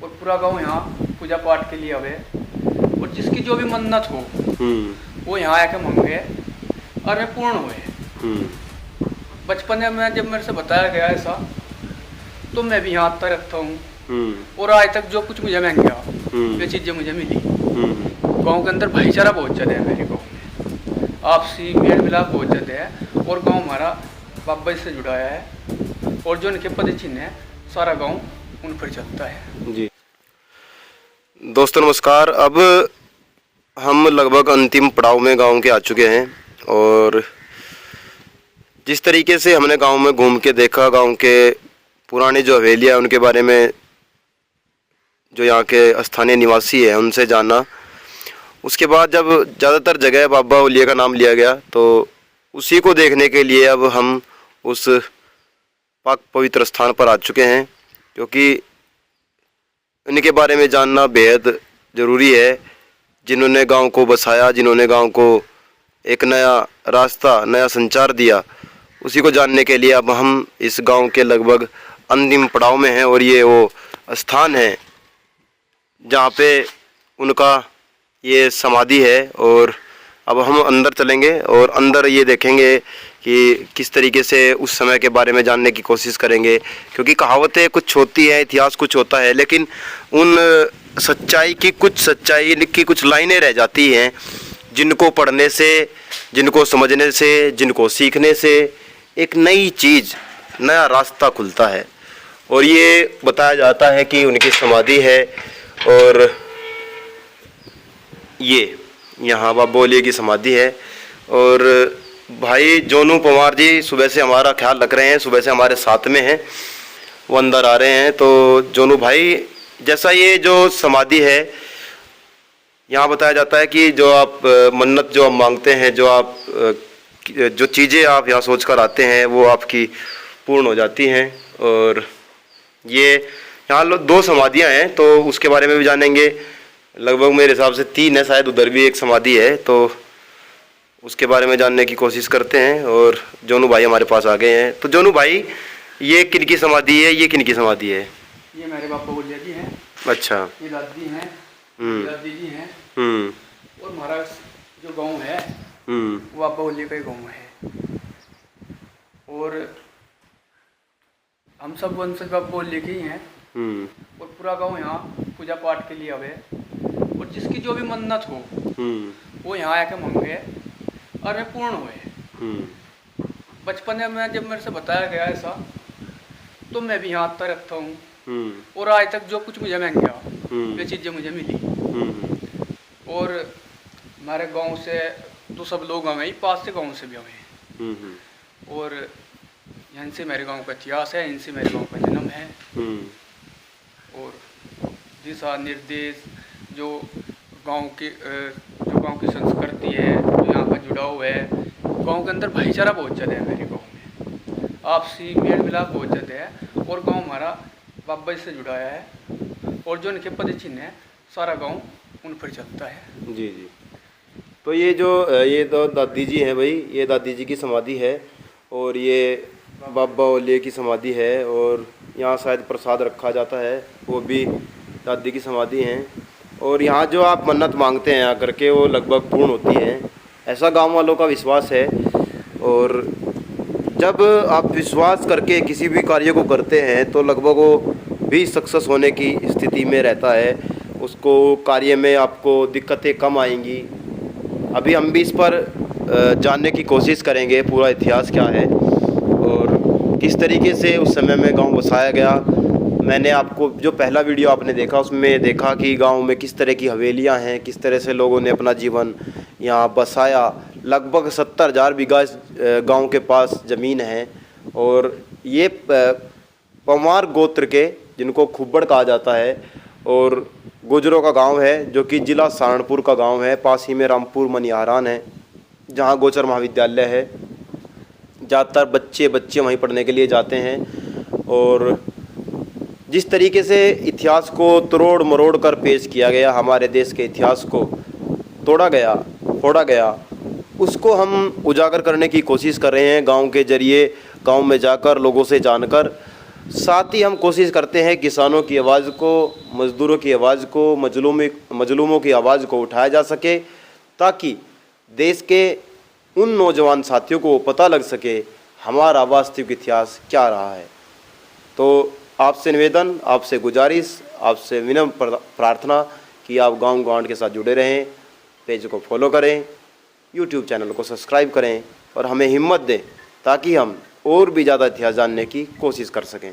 और पूरा गांव यहाँ पूजा पाठ के लिए आवे और जिसकी जो भी मन्नत हो वो यहाँ आके मांगे और वे पूर्ण हुए। बचपन में जब मेरे से बताया गया ऐसा तो मैं भी यहाँ आता रखता हूँ और आज तक जो कुछ मुझे मिल गया ये चीज़ें मुझे मिली। गांव के अंदर भाईचारा बहुत ज़्यादा है, मेरे गांव में आपसी मेल मिलाप बहुत ज़्यादा है और गांव हमारा बाबा से जुड़ाया है और जो इनके पद चिन्ह है सारा गांव उन पर चलता है। जी दोस्तों नमस्कार। अब हम लगभग अंतिम पड़ाव में गांव के आ चुके हैं और जिस तरीके से हमने गांव में घूम के देखा, गांव के पुरानी जो हवेलियाँ उनके बारे में जो यहाँ के स्थानीय निवासी हैं उनसे जाना, उसके बाद जब ज़्यादातर जगह बाबा ओलिया का नाम लिया गया तो उसी को देखने के लिए अब हम उस पाक पवित्र स्थान पर आ चुके हैं, क्योंकि इनके बारे में जानना बेहद ज़रूरी है। जिन्होंने गांव को बसाया, जिन्होंने गांव को एक नया रास्ता, नया संचार दिया, उसी को जानने के लिए अब हम इस गांव के लगभग अंतिम पड़ाव में हैं और ये वो स्थान है जहाँ पे उनका ये समाधि है। और अब हम अंदर चलेंगे और अंदर ये देखेंगे कि किस तरीके से उस समय के बारे में जानने की कोशिश करेंगे, क्योंकि कहावतें कुछ होती हैं, इतिहास कुछ होता है, लेकिन उन सच्चाई की कुछ लाइनें रह जाती हैं जिनको पढ़ने से, जिनको समझने से, जिनको सीखने से एक नई चीज़, नया रास्ता खुलता है। और ये बताया जाता है कि उनकी समाधि है और ये यहाँ बाबा ओलिया की समाधि है। और भाई जोनू पवार जी सुबह से हमारा ख्याल रख रहे हैं, सुबह से हमारे साथ में हैं, वो अंदर आ रहे हैं। तो जोनू भाई, जैसा ये जो समाधि है, यहाँ बताया जाता है कि जो आप मन्नत जो आप मांगते हैं, जो चीज़ें आप यहाँ सोच कर आते हैं वो आपकी पूर्ण हो जाती हैं। और ये यहाँ 2 समाधियाँ हैं तो उसके बारे में भी जानेंगे। लगभग मेरे हिसाब से 3 है, शायद उधर भी एक समाधि है, तो उसके बारे में जानने की कोशिश करते हैं। और जोनू भाई हमारे पास आ गए हैं। तो जोनू भाई, ये किन की समाधि है, ये किन की समाधि है? ये मेरे बाबा ओलिया जी हैं। अच्छा। ये दादी हैं, दादी जी हैं और हमारा जो गांव है वो बाबा ओलिया का ही गाँव है। और हम सब वंशज बाबा ओलिया के ही हैं और पूरा गांव यहाँ पूजा पाठ के लिए आवे और जिसकी जो भी मन्नत हो वो यहाँ आके मांगे और वे पूर्ण हुए। बचपन में जब मेरे से बताया गया ऐसा तो मैं भी यहाँ आता रखता हूँ और आज तक जो कुछ मुझे मिल गया ये चीज़ें मुझे मिली। और हमारे गांव से तो सब लोग आए, पास से गांव से भी आए और यहाँ से मेरे गांव का इतिहास है, इनसे मेरे गांव का जन्म है। और दिशा निर्देश जो गांव की संस्कृति है, जो यहाँ का जुड़ाव है, गांव के अंदर भाईचारा बहुत ज़्यादा है, मेरे गांव में आपसी मेल मिलाप बहुत ज़्यादा है और गांव हमारा बाबा से जुड़ाया है और जो इनके पद चिन्ह है सारा गांव उन पर चलता है। जी जी। तो ये तो दादी जी हैं भाई, ये दादी जी की समाधि है और ये बाबा ओलिया की समाधि है और यहाँ शायद प्रसाद रखा जाता है, वो भी दादी की समाधि हैं। और यहाँ जो आप मन्नत मांगते हैं आकर के वो लगभग पूर्ण होती है, ऐसा गांव वालों का विश्वास है। और जब आप विश्वास करके किसी भी कार्य को करते हैं तो लगभग वो भी सक्सेस होने की स्थिति में रहता है, उसको कार्य में आपको दिक्कतें कम आएंगी। अभी हम भी इस पर जानने की कोशिश करेंगे पूरा इतिहास क्या है और किस तरीके से उस समय में गांव बसाया गया। मैंने आपको जो पहला वीडियो आपने देखा उसमें देखा कि गांव में किस तरह की हवेलियां हैं, किस तरह से लोगों ने अपना जीवन यहाँ बसाया। लगभग 70,000 बीघा गांव के पास ज़मीन है और ये पवार गोत्र के, जिनको खुब्बड़ कहा जाता है, और गुजरों का गांव है जो कि ज़िला सहारनपुर का गांव है। पास ही में रामपुर मनिहारान है जहां गोचर महाविद्यालय है। ज़्यादातर बच्चे वहीं पढ़ने के लिए जाते हैं। और जिस तरीके से इतिहास को तोड़ मरोड़ कर पेश किया गया, हमारे देश के इतिहास को तोड़ा गया, फोड़ा गया, उसको हम उजागर करने की कोशिश कर रहे हैं गांव के जरिए, गांव में जाकर लोगों से जानकर। साथ ही हम कोशिश करते हैं किसानों की आवाज़ को, मज़दूरों की आवाज़ को, मजलूमों की आवाज़ को उठाया जा सके, ताकि देश के उन नौजवान साथियों को पता लग सके हमारा वास्तविक इतिहास क्या रहा है। तो आपसे निवेदन, आपसे गुजारिश, आपसे विनम्र प्रार्थना कि आप गांव गवांड के साथ जुड़े रहें, पेज को फॉलो करें, यूट्यूब चैनल को सब्सक्राइब करें और हमें हिम्मत दें ताकि हम और भी ज़्यादा इतिहास जानने की कोशिश कर सकें।